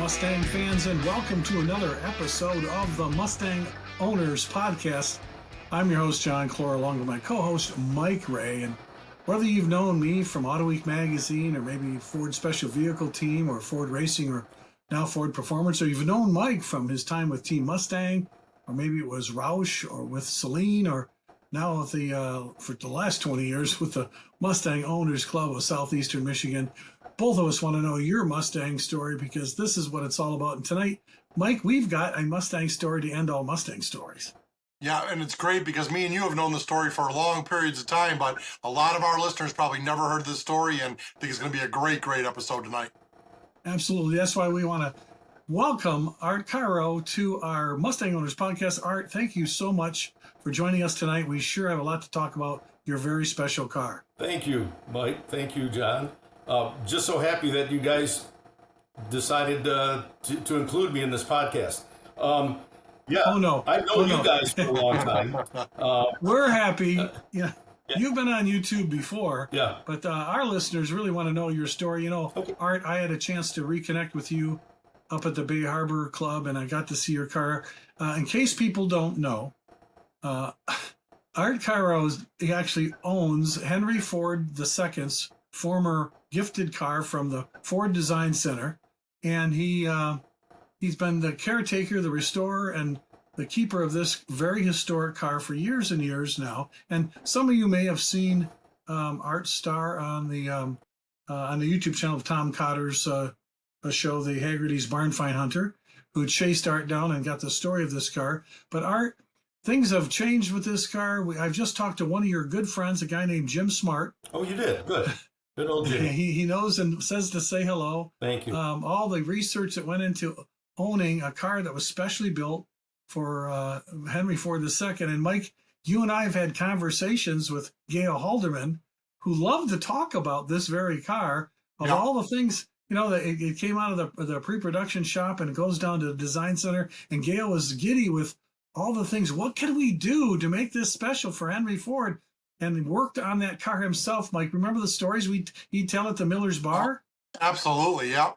Mustang fans, and welcome to another episode of the Mustang Owners Podcast. I'm your host, John Clore, along with my co-host, Mike Ray. And whether you've known me from Auto Week magazine, or maybe Ford Special Vehicle Team, or Ford Racing, or now Ford Performance, or you've known Mike from his time with Team Mustang, or maybe it was Roush, or with Celine, or now with for the last 20 years with the Mustang Owners Club of Southeastern Michigan. Both of us want to know your Mustang story because this is what it's all about. And tonight, Mike, we've got a Mustang story to end all Mustang stories. Yeah, and it's great because me and you have known the story for long periods of time, but a lot of our listeners probably never heard this story, and I think it's going to be a great episode tonight. Absolutely. That's why we want to welcome Art Cairo to our Mustang Owners Podcast. Art, thank you so much for joining us tonight. We sure have a lot to talk about your very special car. Thank you, Mike. Thank you, John. Just so happy that you guys decided to include me in this podcast. Yeah. Oh, no. I've known you guys for a long time. We're happy. Yeah. You've been on YouTube before. Yeah. But our listeners really want to know your story. You know, Okay. Art, I had a chance to reconnect with you up at the Bay Harbor Club, and I got to see your car. In case people don't know, Art Cairo, he actually owns Henry Ford II's former gifted car from the Ford Design Center, and he's been the caretaker, the restorer, and the keeper of this very historic car for years and years now. And some of you may have seen Art star on the YouTube channel of Tom Cotter's show, The Haggerty's Barn Find Hunter, who chased Art down and got the story of this car. But Art, things have changed with this car. I've just talked to one of your good friends, a guy named Jim Smart. Oh, you did? Good. Good old Jim. He knows and says to say hello. Thank you. All the research that went into owning a car that was specially built for Henry Ford II. And Mike, you and I have had conversations with Gail Halderman, who loved to talk about this very car, of all the things. You know, it came out of the pre-production shop and it goes down to the design center. And Gail was giddy with all the things. What can we do to make this special for Henry Ford? And worked on that car himself, Mike. Remember the stories he'd tell at the Miller's Bar? Absolutely, yeah.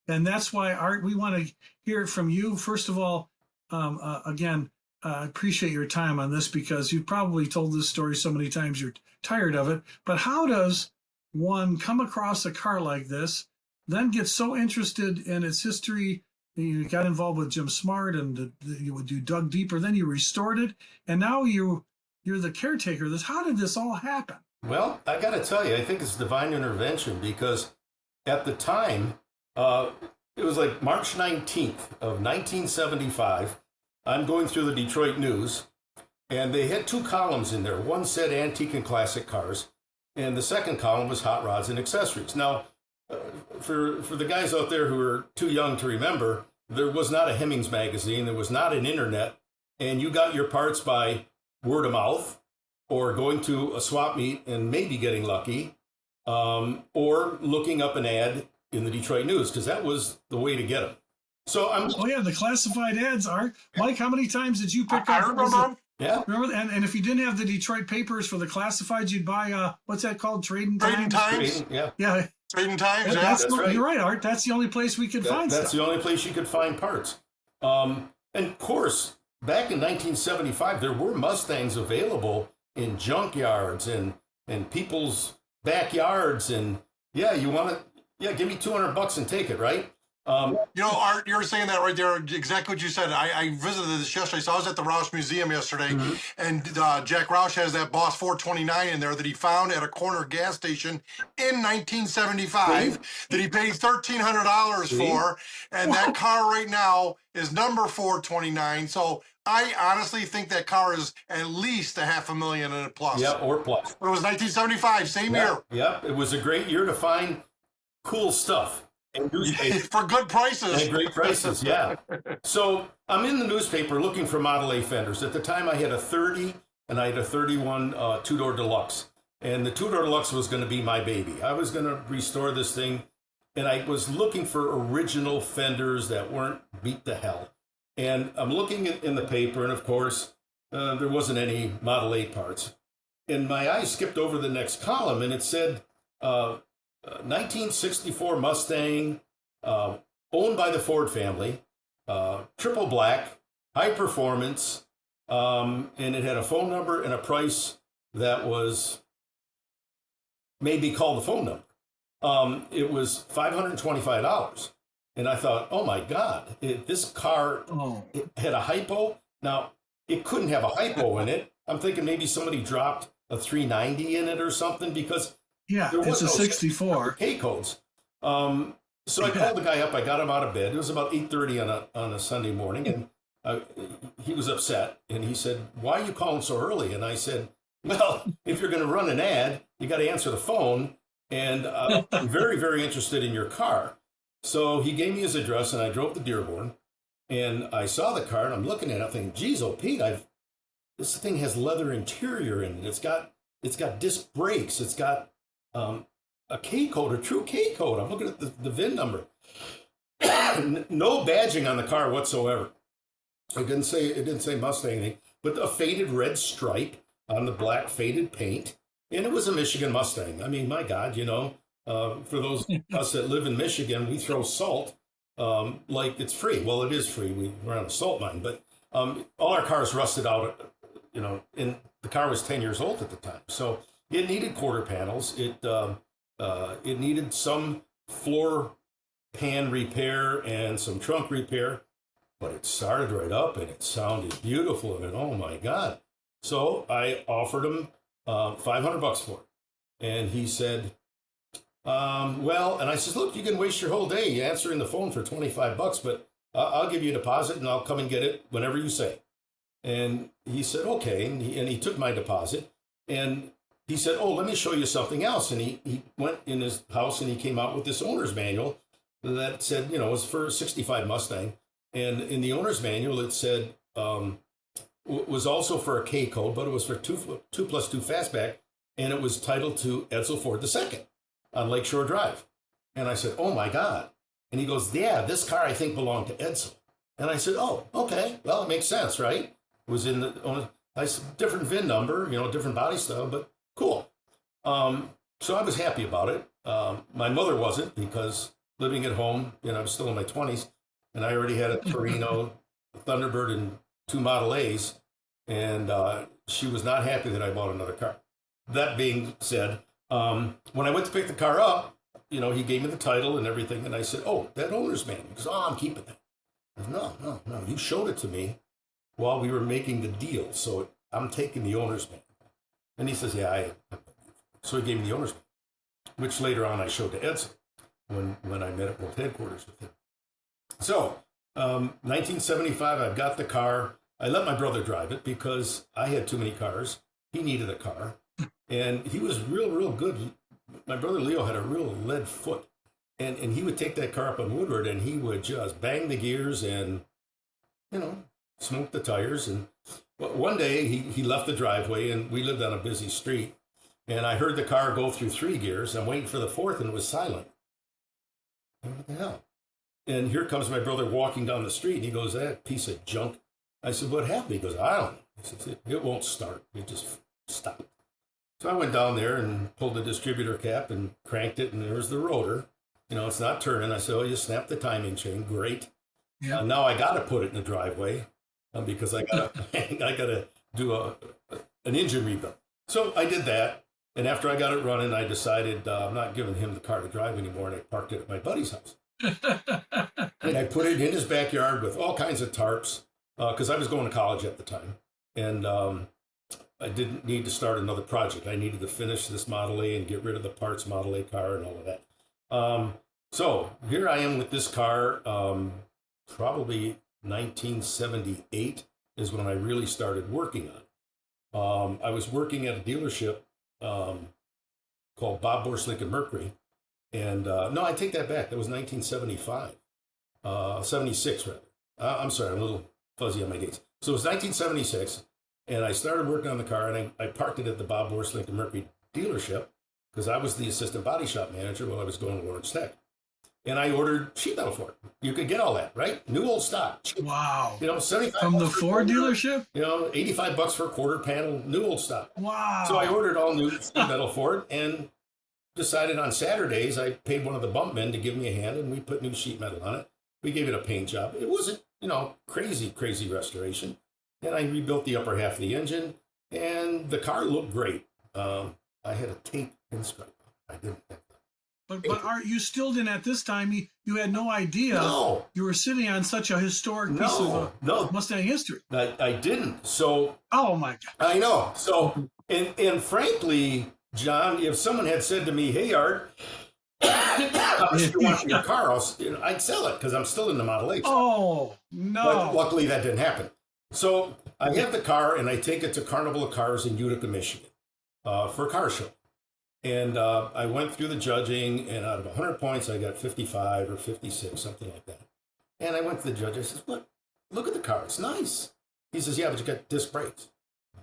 And that's why, Art, we want to hear it from you. First of all, again, I appreciate your time on this because you've probably told this story so many times you're tired of it. But how does one come across a car like this, then get so interested in its history? You got involved with Jim Smart and you dug deeper, then you restored it, and now you're the caretaker of this. How did this all happen? Well, I got to tell you, I think it's divine intervention because at the time, it was like March 19th of 1975. I'm going through the Detroit News, and they had two columns in there. One said antique and classic cars, and the second column was hot rods and accessories. Now, for the guys out there who are too young to remember, there was not a Hemmings magazine, there was not an internet, and you got your parts by word of mouth, or going to a swap meet and maybe getting lucky, or looking up an ad in the Detroit News, because that was the way to get them. So Oh yeah, the classified ads, Art. Mike, how many times did you pick up? I remember. Yeah. Remember, and if you didn't have the Detroit papers for the classifieds, you'd buy what's that called? Trading Times. Yeah. Yeah. Trading Times. Yeah. That's right. You're right, Art. That's the only place we could find That's stuff. the only place you could find parts. And of course, back in 1975, there were Mustangs available in junkyards and people's backyards. And yeah, you want to, give me $200 and take it, right? Art, you're saying that right there, exactly what you said. I visited this yesterday, so I was at the Roush Museum yesterday, and Jack Roush has that Boss 429 in there that he found at a corner gas station in 1975 that he paid $1,300 for, and that car right now is number 429. So I honestly think that car is at least $500,000 in it plus. Yeah, or plus. It was 1975, same year. Yeah, it was a great year to find cool stuff. For good prices. And great prices, yeah. So I'm in the newspaper looking for Model A fenders. At the time, I had a 30 and I had a 31 two-door deluxe. And the two-door deluxe was going to be my baby. I was going to restore this thing, and I was looking for original fenders that weren't beat to hell. And I'm looking in the paper, and of course, there wasn't any Model 8 parts. And my eyes skipped over the next column, and it said 1964 Mustang, owned by the Ford family, triple black, high performance, and it had a phone number and a price that was maybe call the phone number. It was $525. And I thought, oh my God, this car it had a hypo. Now, it couldn't have a hypo in it. I'm thinking maybe somebody dropped a 390 in it or something because there was it's a 64 K codes. So I called the guy up. I got him out of bed. It was about 8:30 on a Sunday morning, and he was upset. And he said, "Why are you calling so early?" And I said, "Well, if you're going to run an ad, you got to answer the phone. And I'm very, very interested in your car." So he gave me his address, and I drove to Dearborn, and I saw the car, and I'm looking at it, I'm thinking, "Geez, oh Pete, this thing has leather interior in it. It's got disc brakes. It's got a K code, a true K code." I'm looking at the VIN number. No badging on the car whatsoever. It didn't say Mustang anything, but a faded red stripe on the black faded paint. And it was a Michigan Mustang. I mean, my God, for those of us that live in Michigan, we throw salt like it's free. Well, it is free. We're on a salt mine, but all our cars rusted out, and the car was 10 years old at the time. So it needed quarter panels. It needed some floor pan repair and some trunk repair, but it started right up and it sounded beautiful. And oh my God. So I offered him $500 for it. And he said, well, and I said, "Look, you can waste your whole day answering the phone for $25, but I'll give you a deposit and I'll come and get it whenever you say." And he said, "Okay." And he took my deposit, and he said, "Oh, let me show you something else." And he went in his house and he came out with this owner's manual that said, it was for a 65 Mustang. And in the owner's manual, it said, was also for a K code, but it was for 2+2 fastback. And it was titled to Edsel Ford II on Lakeshore Drive. And I said, "Oh my God." And he goes, "Yeah, this car I think belonged to Edsel." And I said, "Oh, okay. Well, it makes sense, right?" It was in the different VIN number, different body style, but cool. So I was happy about it. My mother wasn't, because living at home, I was still in my 20s, and I already had a Torino, a Thunderbird, and 2 Model A's, and she was not happy that I bought another car. That being said, when I went to pick the car up, he gave me the title and everything, and I said, "Oh, that owner's manual." He goes, "Oh, I'm keeping that." I said, No, you showed it to me while we were making the deal, so I'm taking the owner's manual. And he says, "Yeah, So he gave me the owner's manual, which later on I showed to Edsel when I met at World Headquarters with him. So, 1975, I've got the car. I let my brother drive it because I had too many cars. He needed a car, and he was real good. My brother Leo had a real lead foot, and he would take that car up on Woodward, and he would just bang the gears and, smoke the tires. And one day he left the driveway, and we lived on a busy street, and I heard the car go through 3 gears. I'm waiting for the 4th, and it was silent. What the hell? And here comes my brother walking down the street, and he goes, "That piece of junk." I said, "What happened?" He goes, "I don't know." He says, "It won't start. It just stopped." So I went down there and pulled the distributor cap and cranked it, and there was the rotor. It's not turning. I said, "Oh, you snapped the timing chain. Great." Yeah. Now I got to put it in the driveway because I got to do an engine rebuild. So I did that. And after I got it running, I decided I'm not giving him the car to drive anymore, and I parked it at my buddy's house. And I put it in his backyard with all kinds of tarps because I was going to college at the time. And I didn't need to start another project. I needed to finish this Model A and get rid of the parts Model A car and all of that. So here I am with this car. Probably 1978 is when I really started working on it. I was working at a dealership called Bob Borst Lincoln Mercury. And no, I take that back. That was 1975. 76, rather. I'm sorry, I'm a little fuzzy on my dates. So it was 1976, and I started working on the car, and I parked it at the Bob Borst Lincoln Mercury dealership because I was the assistant body shop manager while I was going to Lawrence Tech. And I ordered sheet metal for it. You could get all that, right? New old stock. Wow. 75 from the Ford dealership? $85 for a quarter panel, new old stock. Wow. So I ordered all new sheet metal for it and decided on Saturdays I paid one of the bump men to give me a hand, and we put new sheet metal on it. We gave it a paint job. It wasn't, crazy restoration. And I rebuilt the upper half of the engine, and the car looked great. I had a tape pinstripe. I didn't have that. But Art, you still didn't at this time. You had no idea. No. You were sitting on such a historic piece of Mustang history. I didn't. So. Oh my God. I know. So, and frankly, John, if someone had said to me, "Hey, Art, how much you want for your car?" I'd sell it because I'm still in the Model A. Oh no! But luckily, that didn't happen. So I have the car, and I take it to Carnival of Cars in Utica, Michigan, for a car show. And I went through the judging, and out of 100 points, I got 55 or 56, something like that. And I went to the judge. I said, look at the car. It's nice. He says, yeah, but you got disc brakes.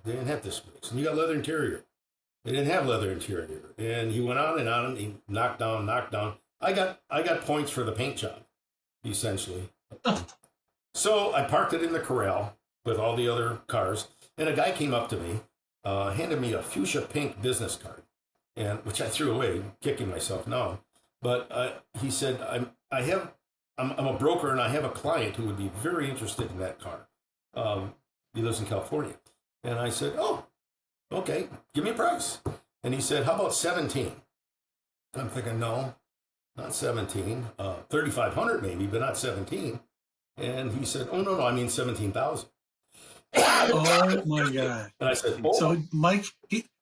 They didn't have disc brakes. And you got leather interior. They didn't have leather interior. And he went on, and he knocked down. I got points for the paint job, essentially. So I parked it in the corral with all the other cars. And a guy came up to me, handed me a fuchsia pink business card. And which I threw away, kicking myself now. But he said, I'm a broker, and I have a client who would be very interested in that car. He lives in California. And I said, oh, okay, give me a price. And he said, how about 17? I'm thinking, no, not 17. 3,500 maybe, but not 17. And he said, oh, no, I mean 17,000. Oh my God. And I said, oh. So Mike,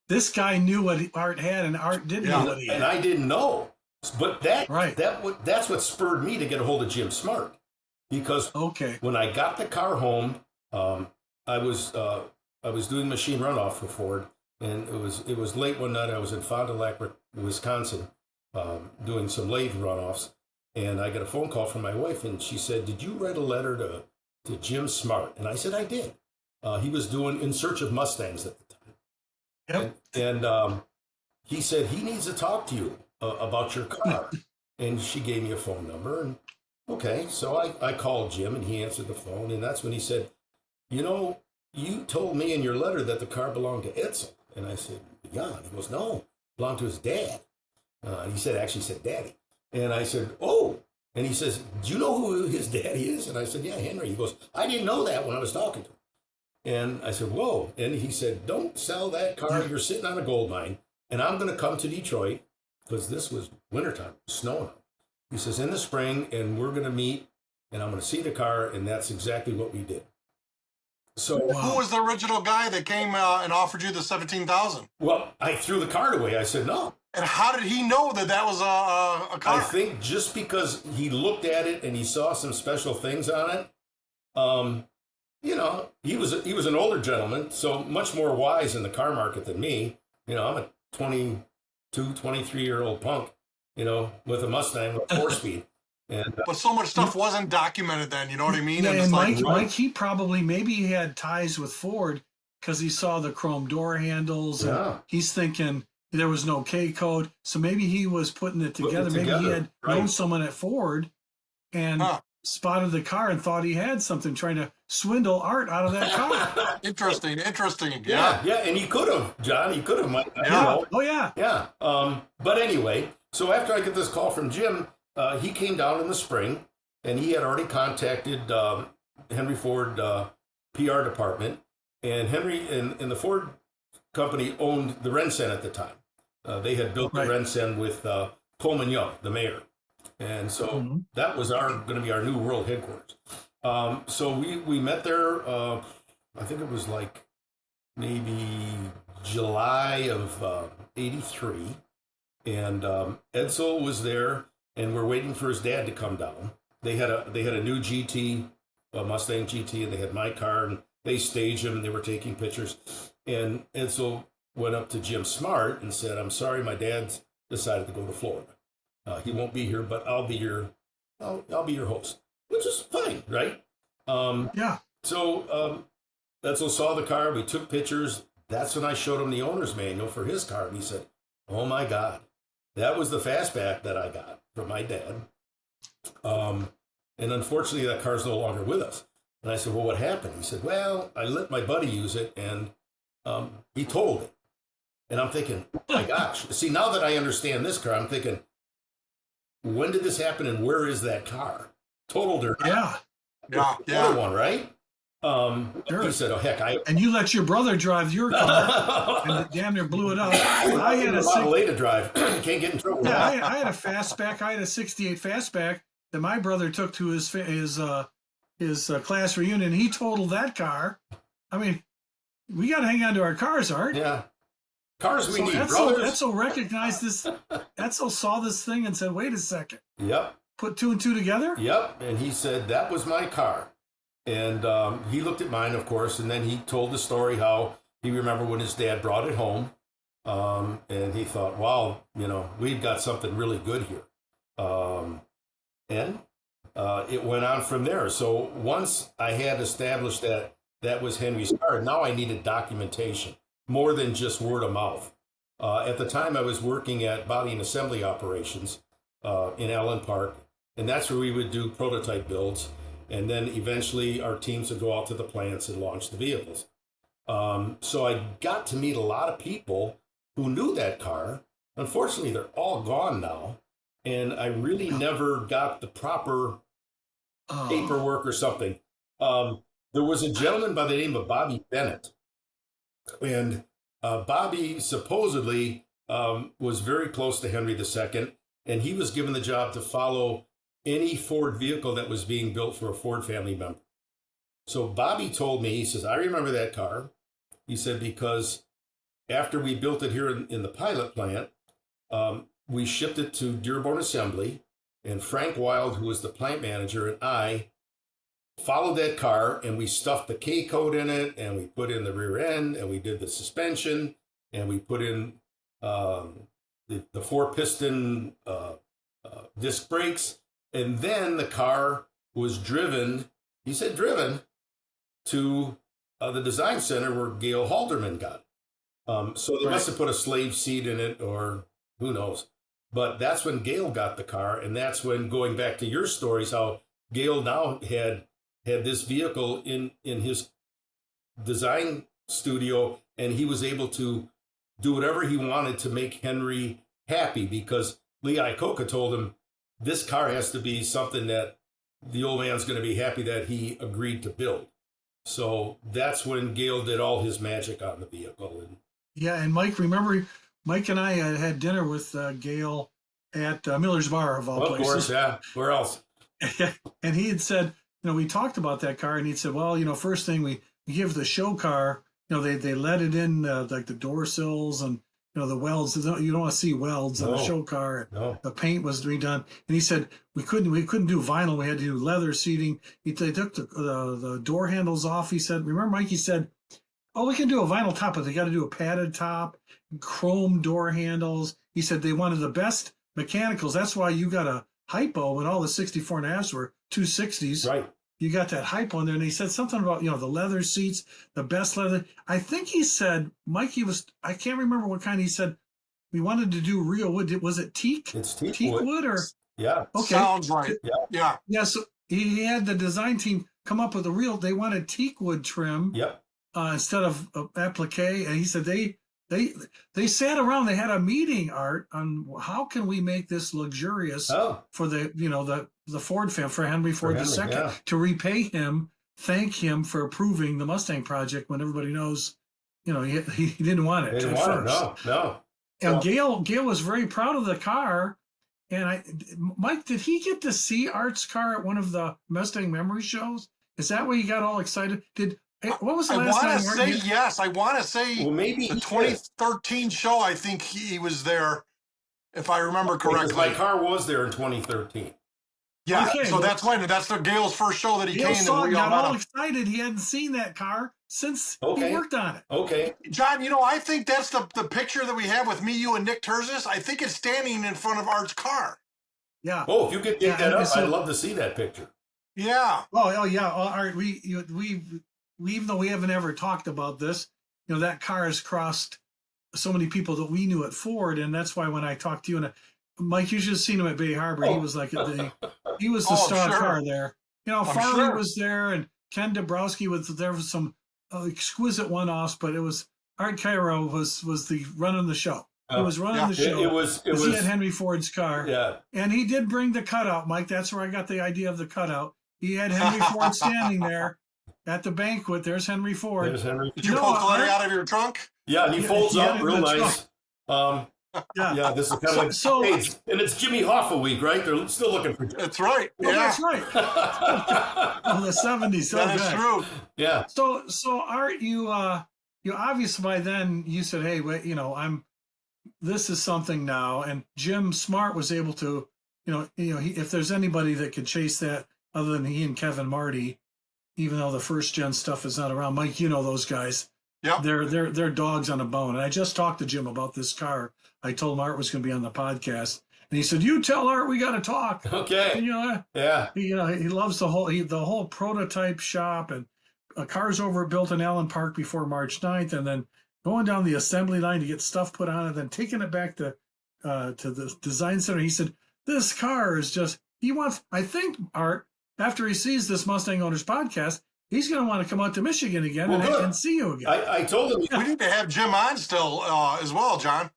this guy knew what Art had, and Art didn't know what he had. And I didn't know. But right. That's what spurred me to get a hold of Jim Smart. Because when I got the car home, I was doing machine runoff for Ford, and it was late one night. I was in Fond du Lac, Wisconsin, doing some lathe runoffs, and I got a phone call from my wife, and she said, "Did you write a letter to Jim Smart?" And I said, "I did." He was doing In Search of Mustangs at the time. Yep. And he said he needs to talk to you about your car. And she gave me a phone number. And okay, so I called Jim, and he answered the phone. And that's when he said, you told me in your letter that the car belonged to Edsel. And I said, yeah. And he goes, no, it belonged to his dad. He said daddy. And I said, oh. And he says, do you know who his daddy is? And I said, yeah, Henry. He goes, I didn't know that when I was talking to him. And I said, whoa. And he said, don't sell that car. You're sitting on a gold mine. And I'm going to come to Detroit, because this was wintertime, snowing. He says, in the spring, and we're going to meet, and I'm going to see the car. And that's exactly what we did. So who was the original guy that came and offered you the 17,000? Well, I threw the card away. I said, no. And how did he know that was a car? I think just because he looked at it and he saw some special things on it. He was an older gentleman, so much more wise in the car market than me. I'm a 22, 23-year-old punk, with a Mustang with 4-speed. But so much stuff wasn't documented then, you know what I mean? Yeah, and Mike, he probably, maybe he had ties with Ford because he saw the chrome door handles, and he's thinking there was no K code. So maybe he was putting it together. Maybe he had known someone at Ford and spotted the car and thought he had something, trying to swindle Art out of that car. Interesting. Yeah, and he could have, John. He could have. Oh, yeah. Yeah. But anyway, so after I get this call from Jim, he came down in the spring, and he had already contacted Henry Ford PR department, and Henry and the Ford company owned the Rensen at the time. They had built the Rensen with Coleman Young, the mayor. And so that was going to be our new world headquarters. So we met there, I think it was like maybe July of 83. And Edsel was there, and we're waiting for his dad to come down. They had a new GT, a Mustang GT, and they had my car, and they staged him, and they were taking pictures. And Edsel went up to Jim Smart and said, I'm sorry, my dad's decided to go to Florida. He won't be here, but I'll be your host, which is fine, right? Yeah. So Edsel saw the car. We took pictures. That's when I showed him the owner's manual for his car, and he said, "Oh my God, that was the fastback that I got from my dad." And unfortunately, that car's no longer with us. And I said, "Well, what happened?" He said, "Well, I let my buddy use it, and he totaled it." And I'm thinking, oh my gosh. See, now that I understand this car, I'm thinking, when did this happen and where is that car? totaled her. Yeah. Yeah, The other yeah. one, right? Sure. He said, "Oh heck, I." And you let your brother drive your car, and damn near blew it up. I had a Model A to drive. Can't get in trouble. yeah, I had a fastback. I had a '68 fastback that my brother took to his class reunion. He totaled that car. I mean, we got to hang on to our cars, Art. Yeah, cars we So need, brothers. Etzel recognized this. Etzel saw this thing and said, "Wait a second." Yep. Put two and two together. Yep. And he said that was my car. And he looked at mine, of course, and then he told the story how he remembered when his dad brought it home. And he thought, wow, we've got something really good here. And it went on from there. So once I had established that that was Henry's car, now I needed documentation, more than just word of mouth. At the time, I was working at body and assembly operations in Allen Park, and that's where we would do prototype builds. And then eventually our teams would go out to the plants and launch the vehicles. So I got to meet a lot of people who knew that car. Unfortunately, they're all gone now. And I really never got the proper paperwork or something. There was a gentleman by the name of Bobby Bennett. And Bobby supposedly was very close to Henry II. And he was given the job to follow any Ford vehicle that was being built for a Ford family member. So Bobby told me, he says, I remember that car. He said, because after we built it here in the pilot plant, we shipped it to Dearborn Assembly, and Frank Wild, who was the plant manager, and I followed that car, and we stuffed the K code in it, and we put in the rear end, and we did the suspension, and we put in the four-piston disc brakes. And then the car was driven, he said driven, to the design center where Gail Halderman got it. So they must have put a slave seat in it, or who knows. But that's when Gail got the car, and that's when, going back to your stories, how Gail now had this vehicle in his design studio, and he was able to do whatever he wanted to make Henry happy, because Lee Iacocca told him, this car has to be something that the old man's going to be happy that he agreed to build. So that's when Gail did all his magic on the vehicle. Yeah, and Mike, remember, Mike and I had dinner with Gail at Miller's Bar, of all places. Of course, yeah. Where else? And he had said, we talked about that car, and he'd said, well, first thing we give the show car, they let it in like the door sills and the welds. You don't want to see welds on a show car. No. The paint was redone, and he said we couldn't do vinyl. We had to do leather seating. They took the door handles off. He said, remember, Mike? He said, oh, we can do a vinyl top, but they got to do a padded top, chrome door handles. He said they wanted the best mechanicals. That's why you got a hypo when all the 64.5s were 260s. Right. You got that hypo in there, and he said something about the leather seats, the best leather. I think he said, Mike, I can't remember what kind. He said we wanted to do real wood. Was it teak? It's teak wood or yeah. Okay. Sounds right. Yeah. Yeah. So he had the design team come up with a real. They wanted teak wood trim. Yep. Instead of applique, and he said they sat around. They had a meeting, Art, on how can we make this luxurious for the Ford family, for Henry Ford II, to repay him, thank him for approving the Mustang project when everybody knows, he didn't want it at first. No. And Gail was very proud of the car. And Mike, did he get to see Art's car at one of the Mustang memory shows? Is that why he got all excited? What was the last time? I want to say yes. I want to say maybe the 2013 show. I think he was there, if I remember correctly. Because my car was there in 2013. Yeah, okay, so that's when the Gail's first show that he Gail came. And got all excited. He hadn't seen that car since he worked on it. Okay, John, I think that's the picture that we have with me, you, and Nick Terzis. I think it's standing in front of Art's car. Yeah. Oh, if you could dig that up, I'd love to see that picture. Yeah. Oh yeah. Art, we even though we haven't ever talked about this, that car has crossed so many people that we knew at Ford, and that's why when I talked to you, and Mike, you should have seen him at Bay Harbor. He was like he was the star car there. Farley was there, and Ken Dabrowski was there for some exquisite one-offs, but it was Art Cairo was the running the show. He was running the show. It was. He had Henry Ford's car. Yeah. And he did bring the cutout, Mike. That's where I got the idea of the cutout. He had Henry Ford standing there at the banquet. There's Henry Ford. There's Henry. Did you pull Clay out of your trunk? Yeah, and he folds up real nice. Yeah, this is kind of like hey, and it's Jimmy Hoffa week, right? They're still looking for. That's right. Yeah, that's right. Oh, the '70s. So that is true. Yeah. So Art, you obviously by then you said, hey, wait, this is something now, and Jim Smart was able to, if there's anybody that could chase that other than he and Kevin Marty, even though the first gen stuff is not around. Mike, those guys. Yeah. They're dogs on a bone. And I just talked to Jim about this car. I told him Art was going to be on the podcast, and he said, "You tell Art we got to talk." Okay. And, yeah. He loves the whole prototype shop, and cars over built in Allen Park before March 9th, and then going down the assembly line to get stuff put on it, then taking it back to the design center. He said, "This car is just." He wants. I think Art, after he sees this Mustang Owners podcast, he's going to want to come out to Michigan again and see you again. I told him we need to have Jim on still as well, John.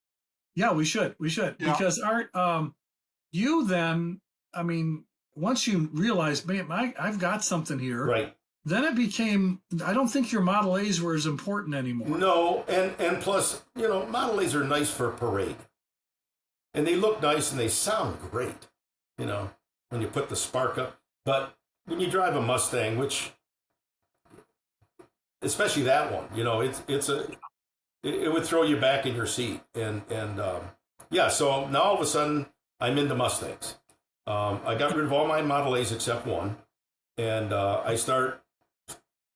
Yeah, we should. Yeah. Because Art, you then, once you realize, man, I've got something here. right. Then it became, I don't think your Model A's were as important anymore. No, and plus, Model A's are nice for a parade, and they look nice and they sound great, when you put the spark up. But when you drive a Mustang, which, especially that one, it would throw you back in your seat, and so now all of a sudden I'm into Mustangs. I got rid of all my Model A's except one, and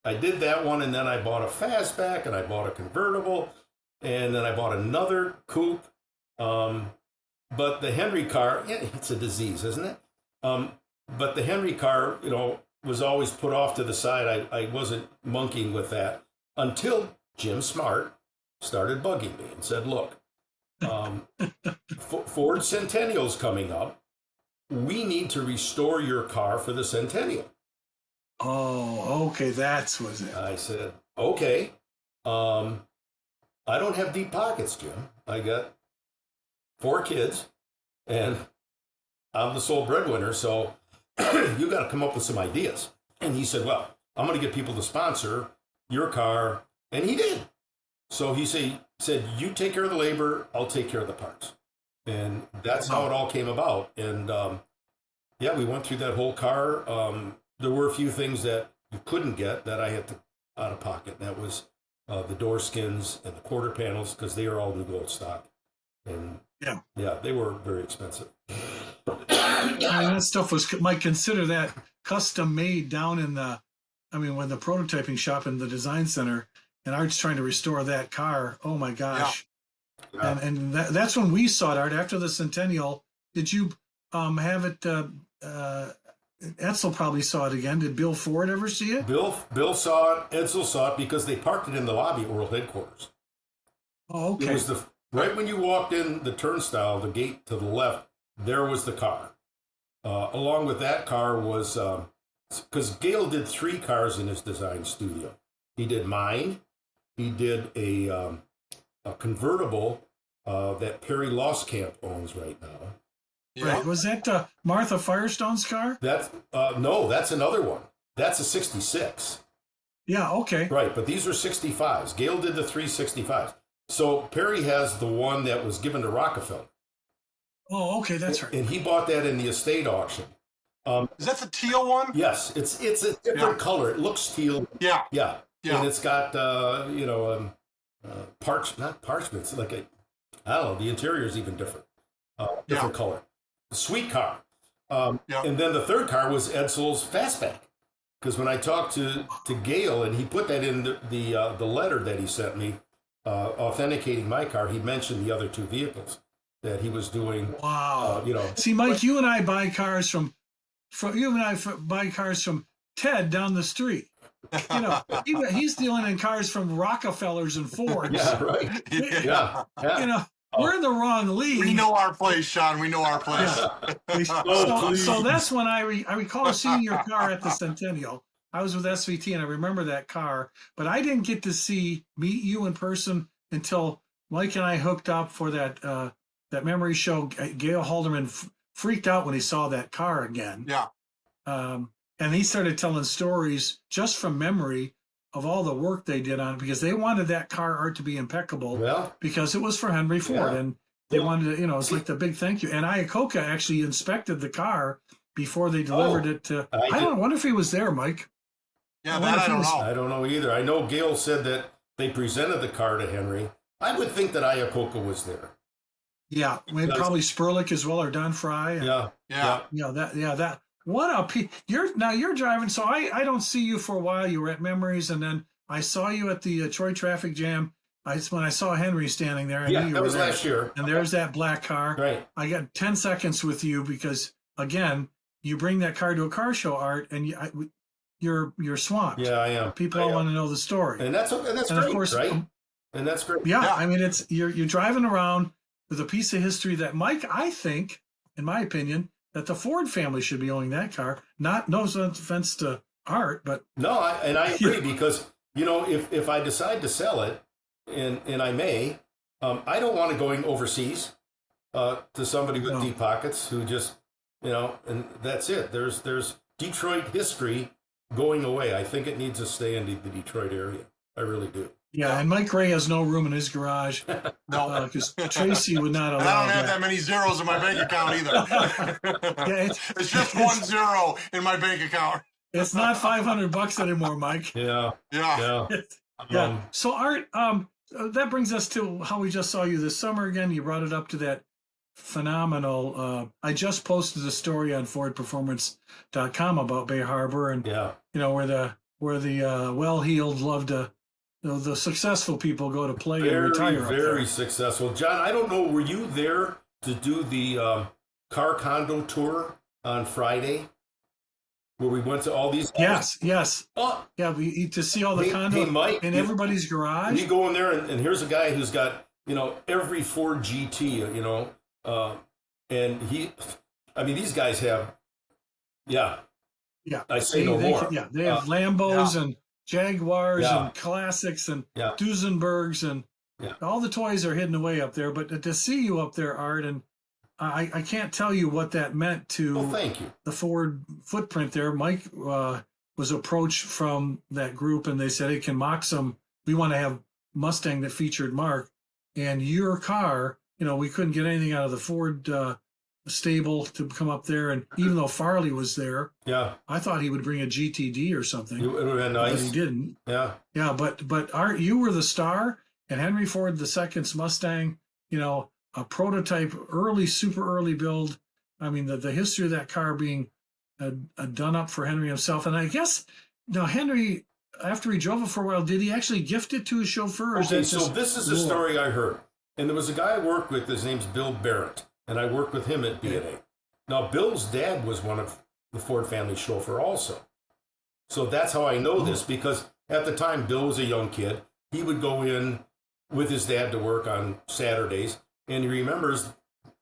I did that one, and then I bought a fastback, and I bought a convertible, and then I bought another coupe. But the Henry car, it's a disease, isn't it? But the Henry car, was always put off to the side. I wasn't monkeying with that until Jim Smart started bugging me and said, look, Ford Centennial's coming up. We need to restore your car for the Centennial. Oh, okay, that's was it. I said, okay. I don't have deep pockets, Jim. I got 4 kids, and I'm the sole breadwinner, so you got to come up with some ideas. And he said, well, I'm going to get people to sponsor your car. And he did. So he said, you take care of the labor, I'll take care of the parts. And that's how it all came about. And we went through that whole car. There were a few things that you couldn't get that I had to out of pocket. And that was the door skins and the quarter panels, because they are all new gold stock. And they were very expensive. That stuff might consider that custom made down in when the prototyping shop in the design center, and Art's trying to restore that car. Oh my gosh. Yeah. And that's when we saw it, Art, after the Centennial. Did you have it, Edsel probably saw it again. Did Bill Ford ever see it? Bill saw it, Edsel saw it, because they parked it in the lobby at World Headquarters. Oh, okay. It was right when you walked in the turnstile, the gate to the left, there was the car. Along with that car was, because Gale did 3 cars in his design studio. He did mine. He did a convertible that Perry Lostcamp owns right now. Yeah. Right. Was that Martha Firestone's car? No, that's another one. That's a 66. Yeah, okay. Right, but these are 65s. Gale did the 365s. So Perry has the one that was given to Rockefeller. Oh, okay, that's right. And he bought that in the estate auction. Is that the teal one? Yes, it's a different color. It looks teal. Yeah. And it's got not parchments, like I don't know. The interior is even different. Different color. Sweet car. And then the third car was Edsel's fastback. Because when I talked to Gale, and he put that in the letter that he sent me, authenticating my car, he mentioned the other 2 vehicles that he was doing. Wow. See, Mike, you and I buy cars from Ted down the street. He's dealing in cars from Rockefellers and Fords. Yeah, right. Yeah. We're in the wrong league. We know our place, Sean. We know our place. Yeah. So that's when I recall seeing your car at the Centennial. I was with SVT, and I remember that car, but I didn't get to meet you in person until Mike and I hooked up for that memory show. Gail Halderman freaked out when he saw that car again. Yeah. And he started telling stories just from memory of all the work they did on it, because they wanted that car art to be impeccable because it was for Henry Ford. And they wanted to, it's like the big thank you. And Iacocca actually inspected the car before they delivered it to, I wonder if he was there, Mike. Yeah, I don't know. I don't know either. I know Gail said that they presented the car to Henry. I would think that Iacocca was there. Yeah, probably Sperlich as well, or Don Fry. Yeah. What a you're driving. So I don't see you for a while. You were at Memories, and then I saw you at the Troy traffic jam. When I saw Henry standing there, I knew you that were was there. last year. And there's that black car. Right. I got 10 seconds with you because again, you bring that car to a car show, Art, and you're swamped. Yeah, I am. People all want to know the story, and that's great, of course, right? And that's great. Yeah, I mean, you're driving around with a piece of history that, Mike, I think, in my opinion, that the Ford family should be owning that car. No offense to Art, but no, I agree because if I decide to sell it, and I may, I don't want it going overseas to somebody with deep pockets who just and that's it. There's Detroit history going away. I think it needs to stay in the Detroit area. I really do. Yeah, and Mike Ray has no room in his garage. No, because Tracy would not allow I don't have that many zeros in my bank account either. It's just 1 0 in my bank account. It's not $500 anymore, Mike. Yeah. So Art, that brings us to how we just saw you this summer again. You brought it up to that phenomenal. I just posted a story on FordPerformance.com about Bay Harbor, and where the well-heeled love to. The successful people go to play and retire. Very successful. John, I don't know, were you there to do the car condo tour on Friday? Where we went to all these guys? Yes. Oh. Yeah, to see all the condo in everybody's garage. You go in there, and here's a guy who's got, every Ford GT, and these guys have, I say no more. They have Lambos and Jaguars and classics and Duesenbergs and all the toys are hidden away up there. But to see you up there, Art, and I can't tell you what that meant to thank you. The Ford footprint there. Mike was approached from that group, and they said, "Hey, can Moxham? We want to have Mustang that featured Mark, and your car. We couldn't get anything out of the Ford stable to come up there, and even though Farley was there, I thought he would bring a GTD or something. It would have been nice, but he didn't. But Art, you were the star, and Henry Ford II's Mustang, a prototype, super early build. I mean, the history of that car being done up for Henry himself, and I guess Henry, after he drove it for a while, did he actually gift it to his chauffeur? Okay, so this is the story I heard, and there was a guy I worked with. His name's Bill Barrett. And I worked with him at B&A. Now, Bill's dad was one of the Ford family chauffeur also. So that's how I know this, because at the time, Bill was a young kid. He would go in with his dad to work on Saturdays, and he remembers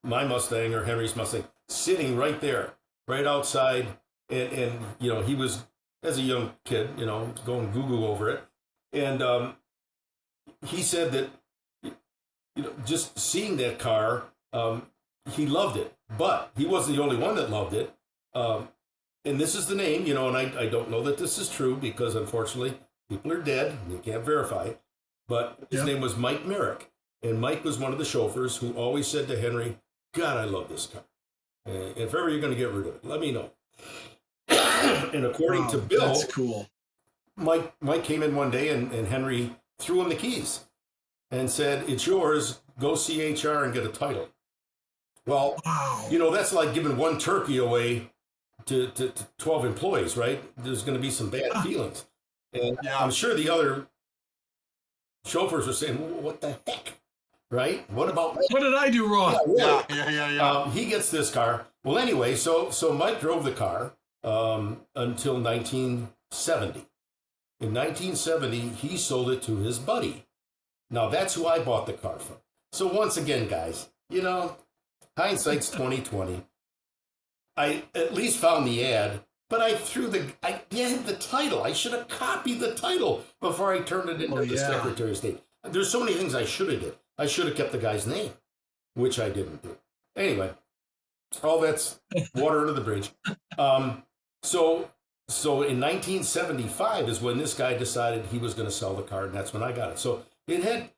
my Mustang or Henry's Mustang sitting right there, right outside. And he was, as a young kid, going goo-goo over it. And he said that, just seeing that car, he loved it, but he wasn't the only one that loved it. And this is the name, and I don't know that this is true because, unfortunately, people are dead and you can't verify it. But his name was Mike Merrick. And Mike was one of the chauffeurs who always said to Henry, God, I love this car. And if ever you're going to get rid of it, let me know. And according to Bill, that's cool. Mike came in one day and Henry threw him the keys and said, it's yours, go see HR and get a title. Well, that's like giving one turkey away to 12 employees, right? There's going to be some bad feelings. And I'm sure the other chauffeurs are saying, well, what the heck, right? What about me? What did I do wrong? Yeah. He gets this car. Well, anyway, so Mike drove the car until 1970. In 1970, he sold it to his buddy. Now, that's who I bought the car from. So once again, guys, hindsight's 2020. I at least found the ad, but I threw the title. I should have copied the title before I turned it into the Secretary of State. There's so many things I should have did. I should have kept the guy's name, which I didn't do. Anyway, all that's water under the bridge. So in 1975 is when this guy decided he was going to sell the car, and that's when I got it. So it had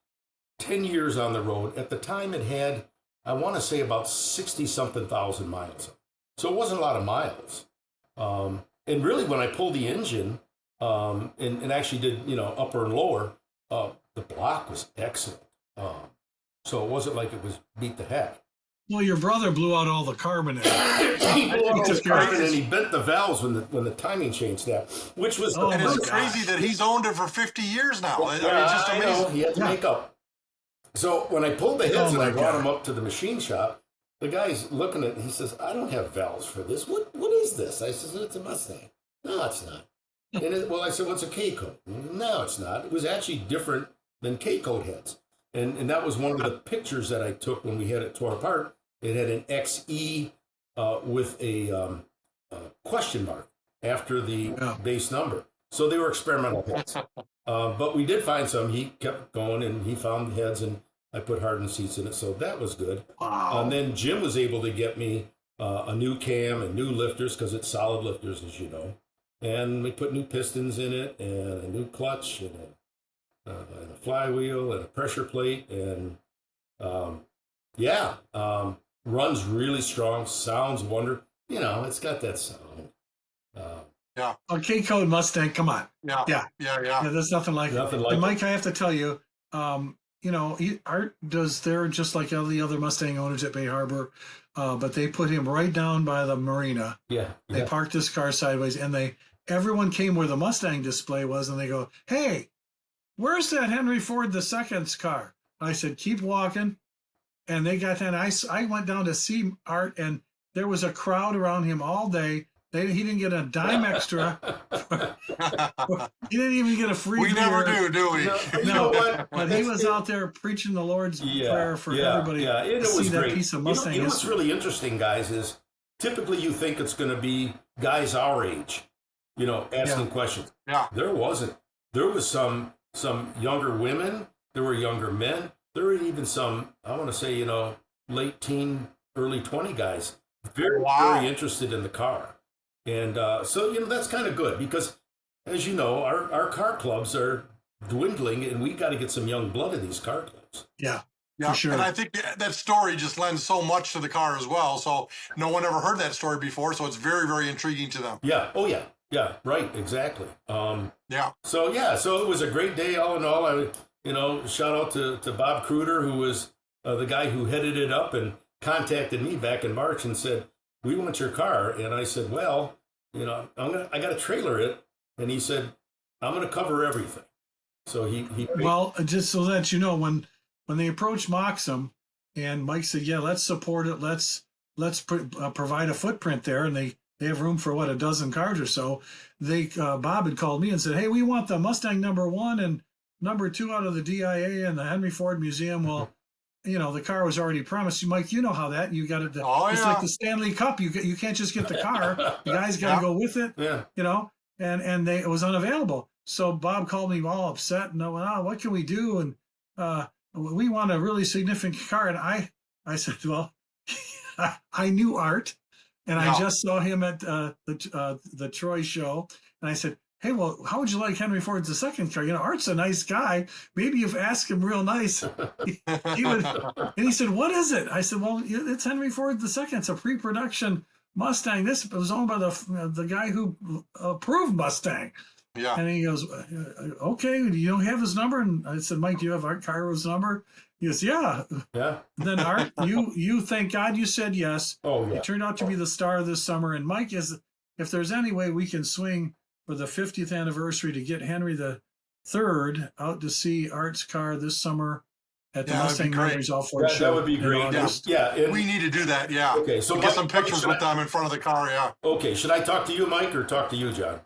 10 years on the road. At the time, it had, I want to say, about 60-something thousand miles. So it wasn't a lot of miles. And really, when I pulled the engine and actually did, upper and lower, the block was excellent. So it wasn't like it was beat the heck. Well, your brother blew out all the carbon in it. He blew out all the carbon and he bent the valves when the timing chain snapped, which was and it's crazy that he's owned it for 50 years now. Well, I mean, it's just amazing. I know, he had to make up. So when I pulled the heads and I brought him up to the machine shop, the guy's looking at it, he says, I don't have valves for this. What is this? I said, it's a Mustang. No, it's not. And I said, what's a K-code? No, it's not. It was actually different than K-code heads. And that was one of the pictures that I took when we had it tore apart. It had an XE with a question mark after the base number. So they were experimental heads. But we did find some. He kept going, and he found heads, and I put hardened seats in it. So that was good. Wow. And then Jim was able to get me a new cam and new lifters, because it's solid lifters, as you know. And we put new pistons in it, and a new clutch, and a flywheel, and a pressure plate. And runs really strong, sounds wonderful. It's got that sound. A K-code Mustang, come on. Yeah. There's nothing like it. And Mike, I have to tell you, Art does there just like all the other Mustang owners at Bay Harbor, but they put him right down by the marina. Yeah. They parked his car sideways, and everyone came where the Mustang display was, and they go, hey, where's that Henry Ford II's car? I said, keep walking. And they got that. I went down to see Art, and there was a crowd around him all day. He didn't get a dime extra. He didn't even get a free We beer. never do we? No, you No, know what? but he was out there preaching the Lord's Prayer for everybody to see was that great. piece of Mustang You know what's history. really interesting, guys, is typically you think it's going to be guys our age, asking questions. Yeah. There wasn't. There was some younger women. There were younger men. There were even some, I want to say, late teen, early 20 guys, very interested in the car. And so, that's kind of good because, as you know, our car clubs are dwindling, and we got to get some young blood in these car clubs. Yeah, for sure. And I think that story just lends so much to the car as well. So no one ever heard that story before. So it's very, very intriguing to them. Yeah. Oh, yeah. Yeah. Right. Exactly. So it was a great day all in all. Shout out to Bob Cruder, who was the guy who headed it up and contacted me back in March and said, we want your car. And I said, well, I got to trailer it. And he said, I'm going to cover everything. So he well, just so that you know, when they approached Moxham and Mike said, yeah, let's support it. Let's provide a footprint there. And they have room for a dozen cars or so. Bob had called me and said, hey, we want the Mustang #1 and #2 out of the DIA and the Henry Ford Museum. Well, the car was already promised. Mike, you know how that you got it. It's like the Stanley Cup. You can't just get the car. The guys got to go with it. Yeah. And it was unavailable. So Bob called me all upset and what can we do? And we want a really significant car. And I said, well, I knew Art, and I just saw him at the Troy show, and I said, hey, well, how would you like Henry Ford's second car? Art's a nice guy. Maybe if you ask him real nice, he would. And he said, what is it? I said, well, it's Henry Ford II. It's a pre-production Mustang. This was owned by the guy who approved Mustang. Yeah. And he goes, okay, do you have his number? And I said, Mike, do you have Art Cairo's number? He goes, yeah. Yeah. Then Art, you thank God you said yes. Oh, yeah. You turned out to be the star this summer. And Mike, if there's any way we can swing for the 50th anniversary to get Henry III out to see Art's car this summer at the Mustang Memories All-Ford show. That would be great. Yeah. We need to do that, yeah. Okay, so get some pictures with them in front of the car, yeah. Okay, should I talk to you, Mike, or talk to you, John?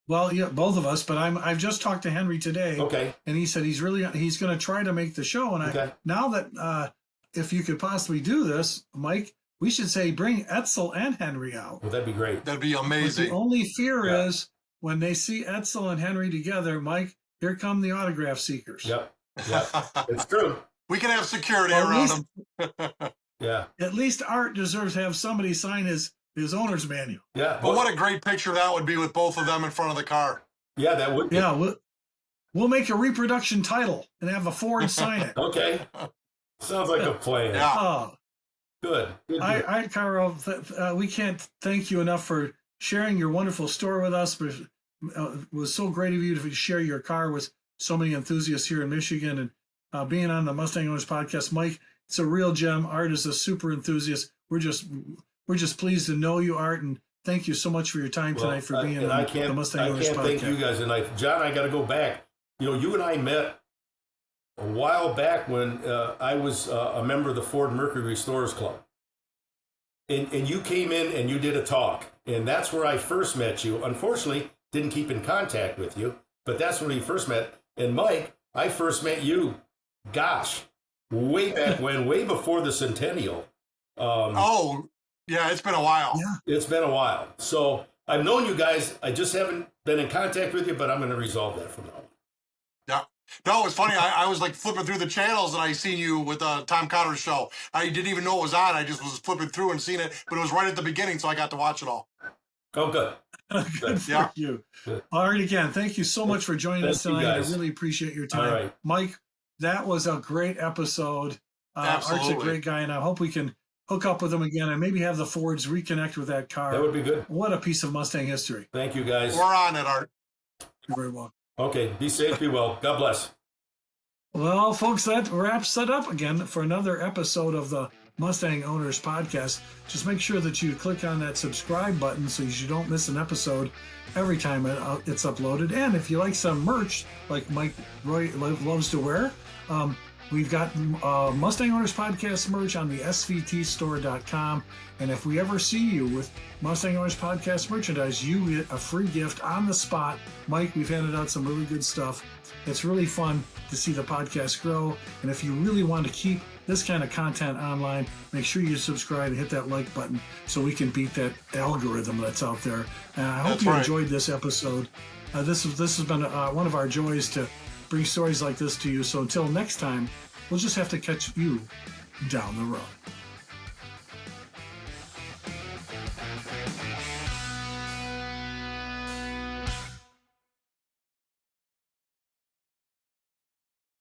Well, yeah, both of us, but I've just talked to Henry today. Okay. And he said he's going to try to make the show. And now that if you could possibly do this, Mike, we should say bring Etzel and Henry out. Well, that'd be great. That'd be amazing. But the only fear is when they see Etzel and Henry together, Mike, here come the autograph seekers. Yep. It's true. We can have security Well, around them. Yeah. At least Art deserves to have somebody sign his owner's manual. Yeah. But what a great picture that would be with both of them in front of the car. Yeah, that would be. Yeah, we'll make a reproduction title and have a Ford sign it. Okay. Sounds like a plan. Yeah. Oh, Good. I Cairo, we can't thank you enough for sharing your wonderful story with us. But it was so great of you to share your car with so many enthusiasts here in Michigan, and being on the Mustang Owners Podcast. Mike, it's a real gem. Art is a super enthusiast. We're just pleased to know you, Art, and thank you so much for your time tonight for being on the Mustang Owners Podcast. Thank you guys tonight. John, I got to go back. You and I met a while back when I was a member of the Ford Mercury Restorers Club. And you came in and you did a talk. And that's where I first met you. Unfortunately, didn't keep in contact with you, but that's when we first met. And Mike, I first met you, gosh, way back when, way before the Centennial. Yeah, it's been a while. Yeah. It's been a while. So I've known you guys. I just haven't been in contact with you, but I'm going to resolve that from now on. Yeah. No, it's funny. I was like flipping through the channels and I seen you with Tom Connor's show. I didn't even know it was on. I just was flipping through and seen it, but it was right at the beginning, so I got to watch it all. Oh, good. Good for you. Good. All right, again, thank you so much for joining us tonight. I really appreciate your time. All right. Mike, that was a great episode. Art's a great guy, and I hope we can hook up with him again and maybe have the Fords reconnect with that car. That would be good. What a piece of Mustang history. Thank you, guys. We're on it, Art. You're very welcome. Okay, be safe, be well. God bless. Well, folks, that wraps it up again for another episode of the Mustang Owners Podcast. Just make sure that you click on that subscribe button so you don't miss an episode every time it's uploaded. And if you like some merch, like Mike Roy loves to wear, we've got Mustang Owners Podcast merch on the svtstore.com. And if we ever see you with Mustang Owners Podcast merchandise, you get a free gift on the spot. Mike, we've handed out some really good stuff. It's really fun to see the podcast grow. And if you really want to keep this kind of content online, make sure you subscribe and hit that like button so we can beat that algorithm that's out there. And I hope you enjoyed this episode. This has been one of our joys to bring stories like this to you. So until next time, we'll just have to catch you down the road.